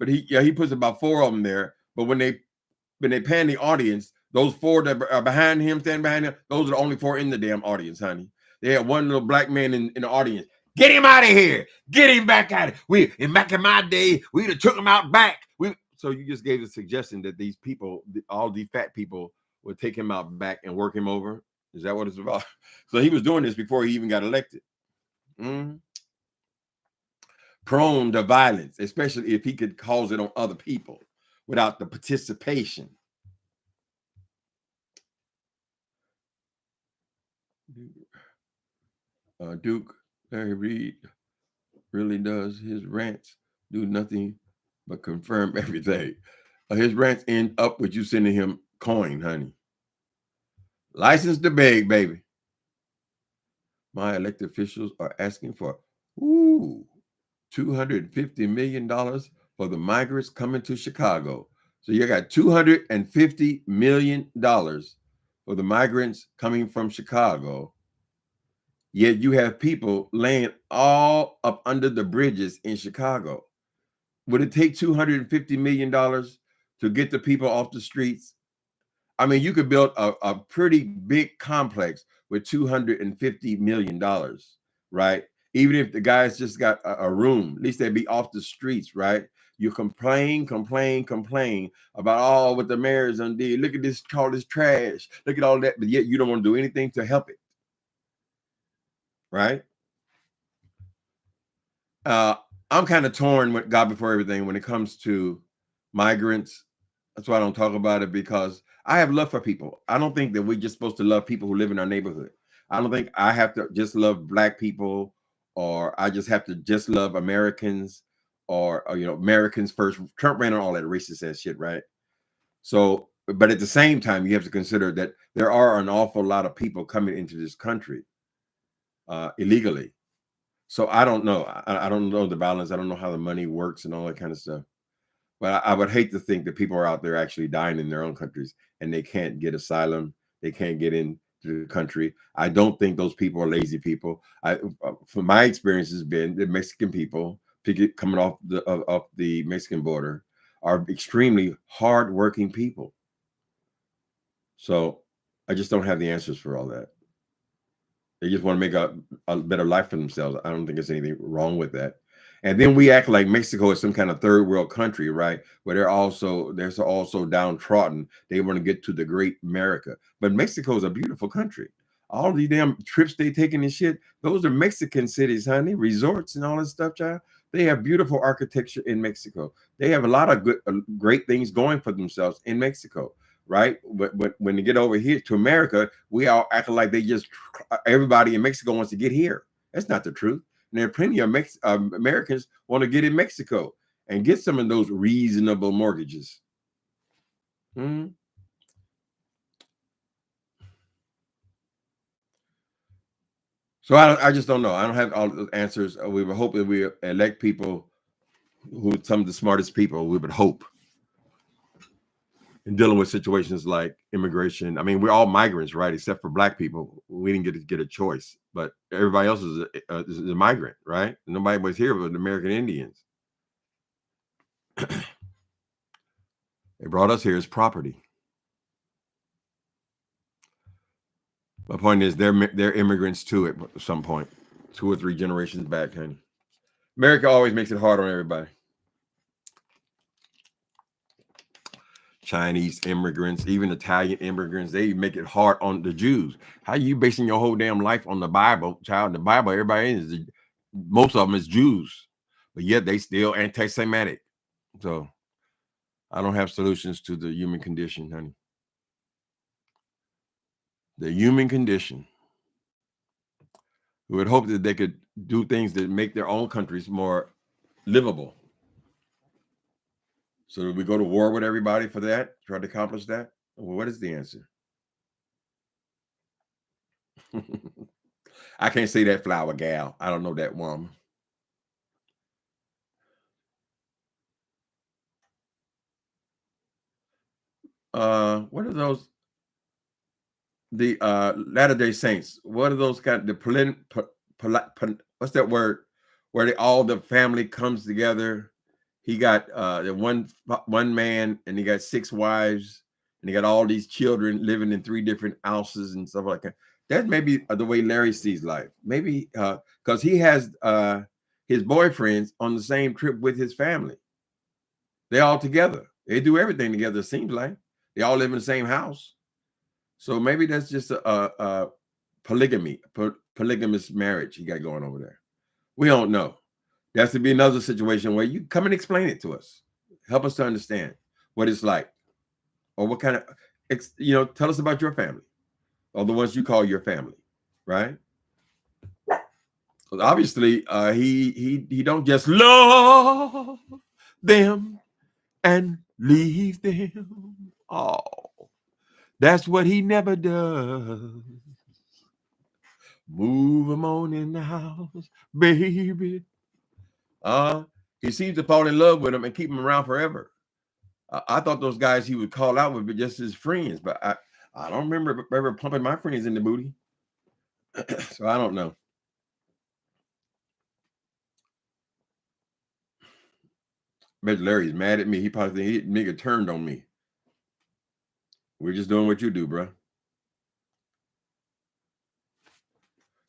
but he puts about 4 of them there. But when they pan the audience, those 4 that are behind him, standing behind him, those are the only 4 in the damn audience, honey. They had one little black man in the audience. Get him out of here. Get him back out of here. Back in my day, we'd have took him out back. So you just gave the suggestion that these people, all these fat people, would take him out back and work him over. Is that what it's about? So he was doing this before he even got elected. Mm-hmm. Prone to violence, especially if he could cause it on other people without the participation. Duke Larry Reed really does his rants do nothing but confirm everything. His rants end up with you sending him coin, honey. License to beg, baby. My elected officials are asking for $250 million for the migrants coming to Chicago. So you got $250 million for the migrants coming from Chicago. Yet you have people laying all up under the bridges in Chicago. Would it take $250 million to get the people off the streets? I mean, you could build a pretty big complex with $250 million, right? Even if the guys just got a room, at least they'd be off the streets, right? You complain about all what the mayor's done did. Look at this, all this trash. Look at all that, but yet you don't want to do anything to help it, right? I'm kind of torn with God before everything when it comes to migrants. That's why I don't talk about it, because I have love for people. I don't think that we're just supposed to love people who live in our neighborhood. I don't think I have to just love black people, or I just have to just love Americans, or Americans first. Trump ran on all that racist ass shit, right? So, but at the same time, you have to consider that there are an awful lot of people coming into this country illegally. So I don't know. I don't know the balance. I don't know how the money works and all that kind of stuff. But I would hate to think that people are out there actually dying in their own countries and they can't get asylum. They can't get into the country. I don't think those people are lazy people. From my experience has been the Mexican people coming off the Mexican border are extremely hardworking people. So I just don't have the answers for all that. They just want to make a better life for themselves. I don't think there's anything wrong with that. And then we act like Mexico is some kind of third world country, right? Where they're also downtrodden. They want to get to the great America. But Mexico is a beautiful country. All these damn trips they taking and shit, those are Mexican cities, honey, resorts and all this stuff, child. They have beautiful architecture in Mexico. They have a lot of great things going for themselves in Mexico, right? But when they get over here to America, we all acting like everybody in Mexico wants to get here. That's not the truth. And there are plenty of Americans want to get in Mexico and get some of those reasonable mortgages. Hmm. So I just don't know. I don't have all the answers. We would hope that we elect people some of the smartest people. We would hope. in dealing with situations like immigration. I mean, we're all migrants, right? Except for Black people. We didn't get a choice, but everybody else is a migrant, right? Nobody was here but the American Indians. They brought us here as property. My point is, they're immigrants too at some point, 2 or 3 generations back, honey. America always makes it hard on everybody. Chinese immigrants, even Italian immigrants, they make it hard on the Jews. How are you basing your whole damn life on the Bible, child? The Bible, everybody is, most of them is Jews, but yet they still anti-Semitic. So I don't have solutions to the human condition, honey. The human condition. We would hope that they could do things that make their own countries more livable. So do we go to war with everybody for that? Try to accomplish that? Well, what is the answer? I can't say that flower gal. I don't know that woman. What are those? The Latter-day Saints. What are those kind of what's that word? Where all the family comes together. He got the one man, and he got 6 wives, and he got all these children living in 3 different houses and stuff like that. That may be the way Larry sees life. Maybe because he has his boyfriends on the same trip with his family. They're all together. They do everything together, it seems like. They all live in the same house. So maybe that's just a polygamous marriage he got going over there. We don't know. There has to be another situation where you come and explain it to us. Help us to understand what it's like, or what kind of, tell us about your family, or the ones you call your family, right? Because obviously, he don't just love them and leave them. Oh, that's what he never does. Move him on in the house, baby. He seems to fall in love with him and keep him around forever. I thought those guys he would call out would be just his friends, but I don't remember ever pumping my friends in the booty. So I don't know. Bet Larry's mad at me. He probably think nigga turned on me. We're just doing what you do, bro.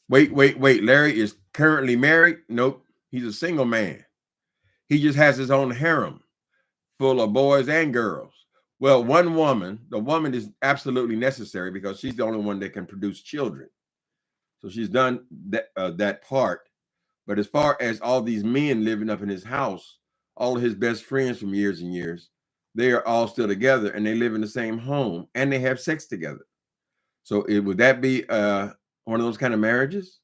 Wait. Larry is currently married? Nope. He's a single man. He just has his own harem full of boys and girls. Well, the woman is absolutely necessary because she's the only one that can produce children. So she's done that part. But as far as all these men living up in his house, all of his best friends from years and years, they are all still together and they live in the same home and they have sex together. So would that be one of those kind of marriages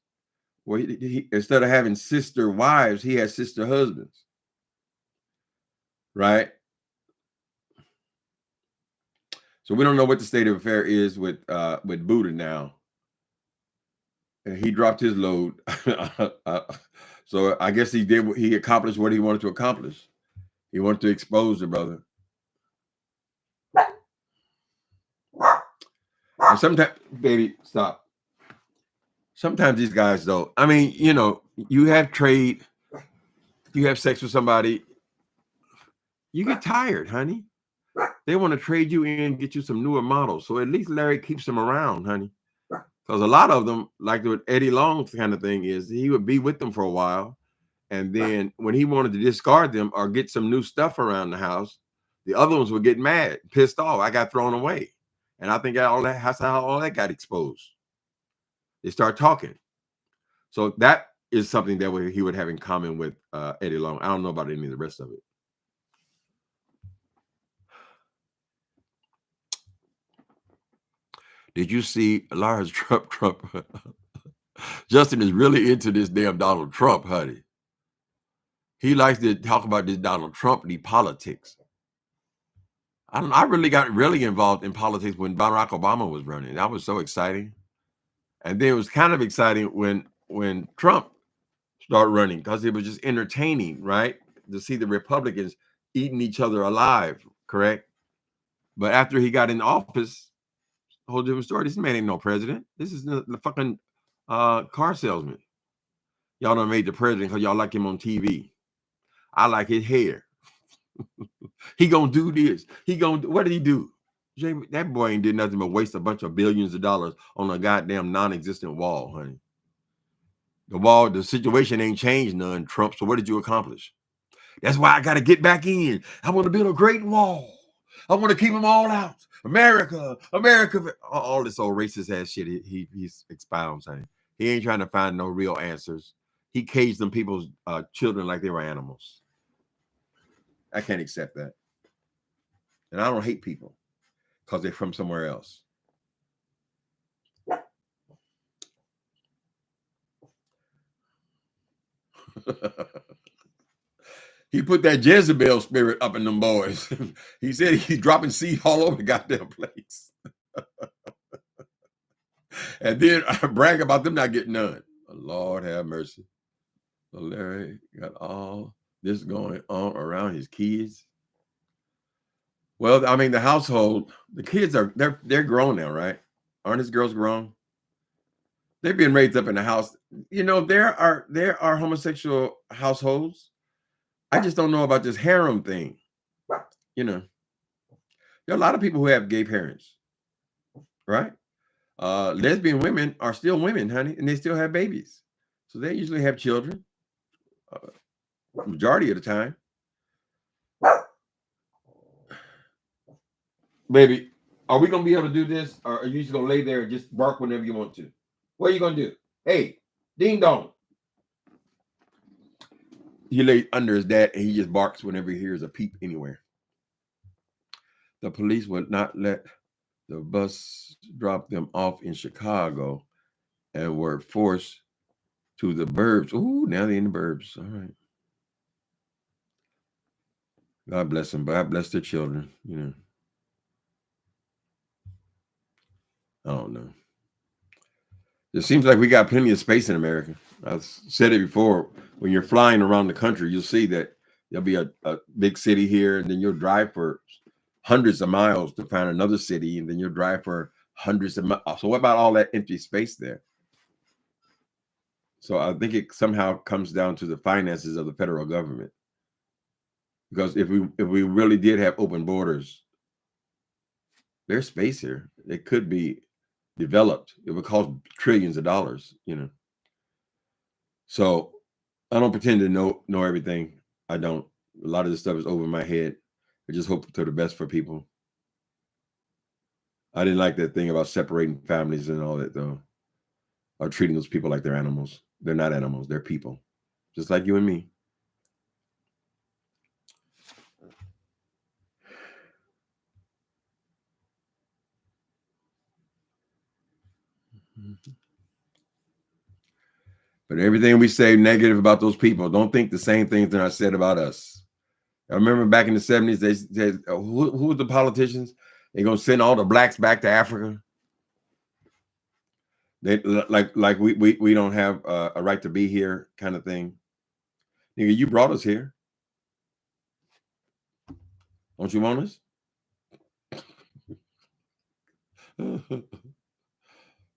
where he instead of having sister wives, he has sister husbands, right? So we don't know what the state of affair is with Buddha now. He dropped his load. So I guess he accomplished what he wanted to accomplish. He wanted to expose the brother. And sometimes, baby, stop. Sometimes these guys, though, I mean, you have trade, you have sex with somebody, you get tired, honey. They want to trade you in, get you some newer models. So at least Larry keeps them around, honey. Because a lot of them, like the Eddie Long's kind of thing, is he would be with them for a while. And then when he wanted to discard them or get some new stuff around the house, the other ones would get mad, pissed off. I got thrown away. And I think that's how all that got exposed. They start talking. So that is something that he would have in common with Eddie Long. I don't know about any of the rest of it. Did you see Lars Trump? Justin is really into this damn Donald Trump, honey. He likes to talk about this Donald Trump, the politics. I really got really involved in politics when Barack Obama was running. That was so exciting. And then it was kind of exciting when Trump started running because it was just entertaining, right? To see the Republicans eating each other alive, correct? But after he got in office, a whole different story. This man ain't no president. This is the fucking car salesman. Y'all done made the president because y'all like him on TV. I like his hair. He gonna do this. He gonna what did he do? Jamie, that boy ain't did nothing but waste a bunch of billions of dollars on a goddamn non-existent wall, honey. The wall, the situation ain't changed none, Trump. So what did you accomplish? That's why I got to get back in. I want to build a great wall. I want to keep them all out. America, America, all this old racist ass shit he's expounds, honey. He ain't trying to find no real answers. He caged them people's children like they were animals. I can't accept that. And I don't hate people because they're from somewhere else. He put that Jezebel spirit up in them boys. He said he's dropping seed all over the goddamn place. And then I brag about them not getting none. Lord have mercy. So Larry got all this going on around his kids. Well, I mean, the household, the kids are they're grown now, right? Aren't his girls grown? They're being raised up in the house. You know, there are homosexual households. I just don't know about this harem thing. You know, there are a lot of people who have gay parents, right? Lesbian women are still women, honey, and they still have babies. So they usually have children, majority of the time. Baby, are we going to be able to do this? Or are you just going to lay there and just bark whenever you want to? What are you going to do? Hey, ding dong. He lays under his dad and he just barks whenever he hears a peep anywhere. The police would not let the bus drop them off in Chicago and were forced to the burbs. Ooh, now they're in the burbs. All right. God bless them. God bless their children. You know. I don't know. It seems like we got plenty of space in America. I've said it before. When you're flying around the country, you'll see that there'll be a big city here, and then you'll drive for hundreds of miles to find another city, and then you'll drive for hundreds of miles. So what about all that empty space there? So I think it somehow comes down to the finances of the federal government. Because if we really did have open borders, there's space here. It could be developed. It would cost trillions of dollars, you know. So I don't pretend to know everything. I don't. A lot of this stuff is over my head. I just hope for the best for people. I didn't like that thing about separating families and all that, though. Or treating those people like they're animals. They're not animals. They're people. Just like you and me. But everything we say negative about those people, don't think the same things that I said about us. I remember back in the 70s, they said, who were the politicians? They're going to send all the blacks back to Africa. They like we don't have a right to be here kind of thing. Nigga, you brought us here. Don't you want us?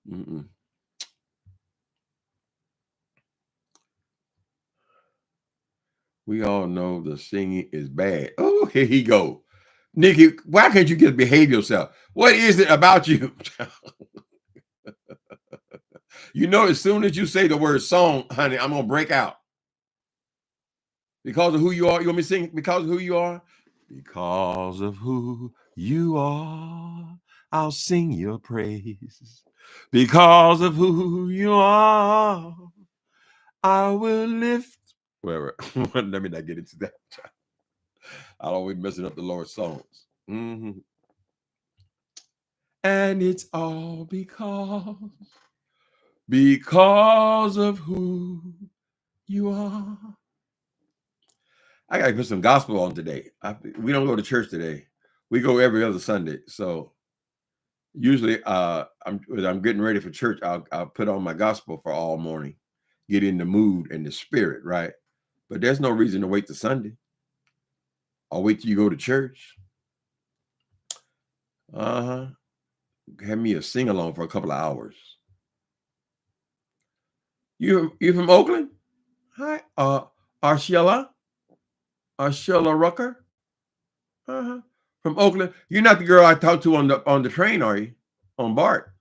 Mm-mm. We all know the singing is bad. Oh, here he go. Nikki, why can't you just behave yourself? What is it about you? You know, as soon as you say the word song, honey, I'm going to break out. Because of who you are. You want me to sing because of who you are? Because of who you are, I'll sing your praise. Because of who you are, I will lift. Whatever. Let me not get into that. I'll always messing up the Lord's songs. Mm-hmm. And it's all because of who you are. I gotta put some gospel on today. We don't go to church today. We go every other Sunday. So usually I'm getting ready for church. I'll put on my gospel for all morning, get in the mood and the spirit, right? But there's no reason to wait till Sunday. I'll wait till you go to church. Uh-huh. Had me a sing-along for a couple of hours. You from Oakland? Hi, Arshella? Arshella Rucker? Uh-huh. From Oakland. You're not the girl I talked to on the train, are you? On BART.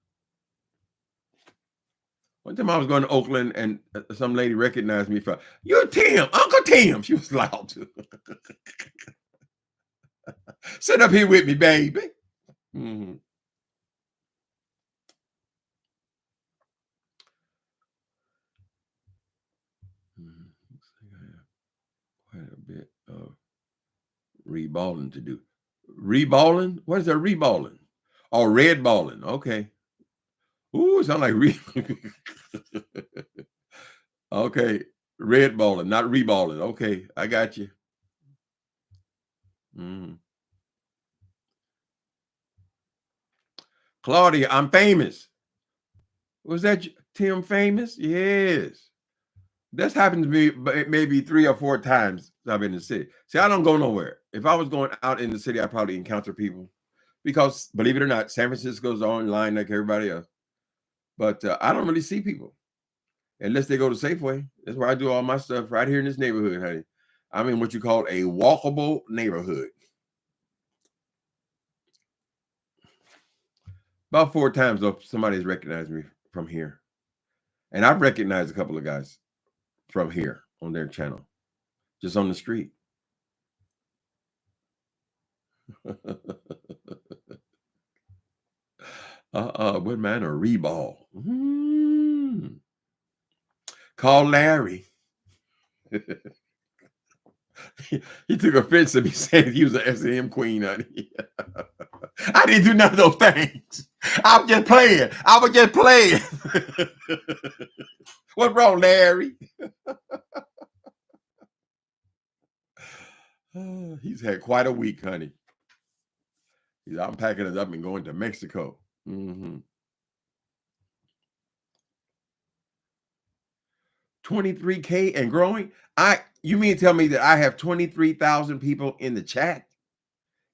One time I was going to Oakland and some lady recognized me for, "You're Tim, Uncle Tim." She was loud too. Sit up here with me, baby. Mm-hmm. Looks like I have quite a bit of reballing to do. Reballing? What is that reballing? Oh, red balling. Okay. Ooh, it sounds like okay. Red balling, not reballing. Okay, I got you. Mm. Claudia, I'm famous. Was that Tim Famous? Yes. That's happened to me maybe 3 or 4 times I've been in the city. See, I don't go nowhere. If I was going out in the city, I probably encounter people because, believe it or not, San Francisco's online like everybody else. But I don't really see people unless they go to Safeway. That's where I do all my stuff right here in this neighborhood, honey. I'm in what you call a walkable neighborhood. About 4 times, though, somebody's recognized me from here. And I've recognized a couple of guys from here on their channel, just on the street. What man a reball? Call Larry. he took offense to me saying he was an S&M queen, honey. I didn't do none of those things. I was just playing. I was just playing. What's wrong, Larry? He's had quite a week, honey. I'm packing it up and going to Mexico. Mm-hmm. 23K and growing. You mean to tell me that I have 23,000 people in the chat?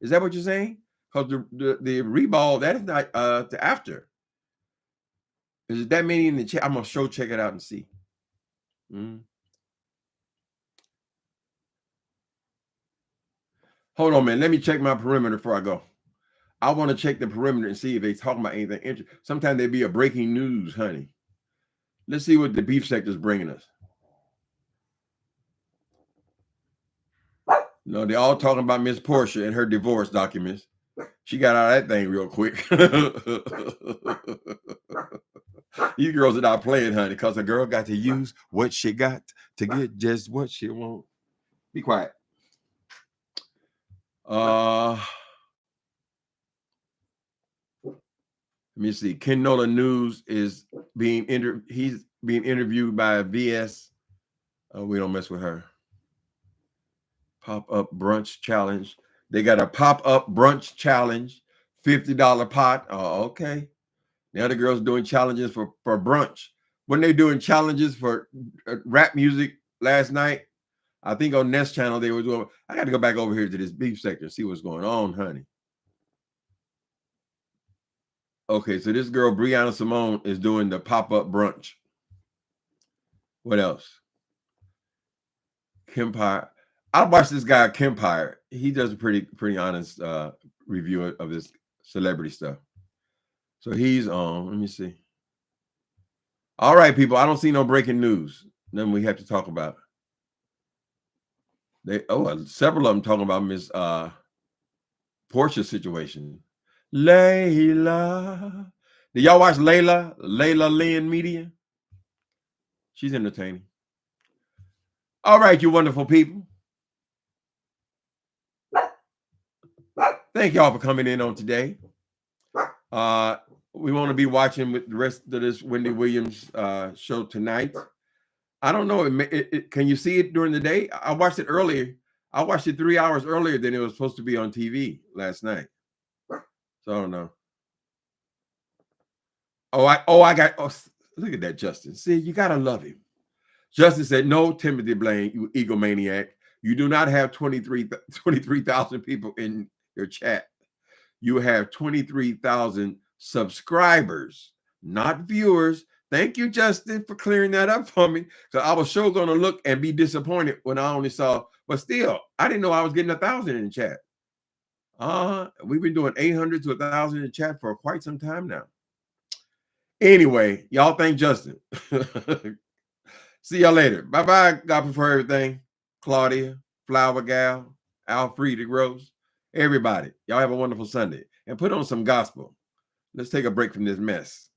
Is that what you're saying? Because the reball, that is not the after. Is it that many in the chat? I'm gonna check it out and see. Hold on, man. Let me check my perimeter before I go. I want to check the perimeter and see if they talking about anything interesting. Sometimes they be a breaking news, honey. Let's see what the beef sector is bringing us. No, they're all talking about Miss Portia and her divorce documents. She got out of that thing real quick. You girls are not playing, honey, because a girl got to use what she got to get just what she want. Be quiet. Let me see. Ken Nola News is he's being interviewed by VS. We don't mess with her. Pop-up brunch challenge. They got a pop-up brunch challenge, $50 pot. Oh, okay. Now the girls doing challenges for brunch. When they doing challenges for rap music last night, I think on Nest Channel they were doing. I got to go back over here to this beef sector and see what's going on, honey. Okay, so this girl Brianna Simone is doing the pop-up brunch. What else? Kempire. I watched this guy Kempire. He does a pretty honest review of this celebrity stuff. So he's on. Let me see. All right, people. I don't see no breaking news. Then we have to talk about. Several of them talking about Miss Portia's situation. Layla. Did y'all watch Layla? Layla Lynn Media? She's entertaining. All right, you wonderful people. Thank y'all for coming in on today. We want to be watching with the rest of this Wendy Williams show tonight. I don't know. Can you see it during the day? I watched it earlier. I watched it 3 hours earlier than it was supposed to be on TV last night. So I don't know. Look at that, Justin. See, you gotta love him. Justin said, "No, Timothy Blaine, you egomaniac. You do not have 23,000 people in your chat. you have 23,000 subscribers, not viewers. Thank you, Justin, for clearing that up for me. So I was sure going to look and be disappointed when I only saw, but still, I didn't know I was getting 1,000 in the chat. We've been doing 800 to 1,000 in the chat for quite some time now. Anyway, y'all thank Justin. See y'all later. Bye-bye. God prefer everything. Claudia, Flower Gal, Alfreda Rose, everybody. Y'all have a wonderful Sunday. And put on some gospel. Let's take a break from this mess.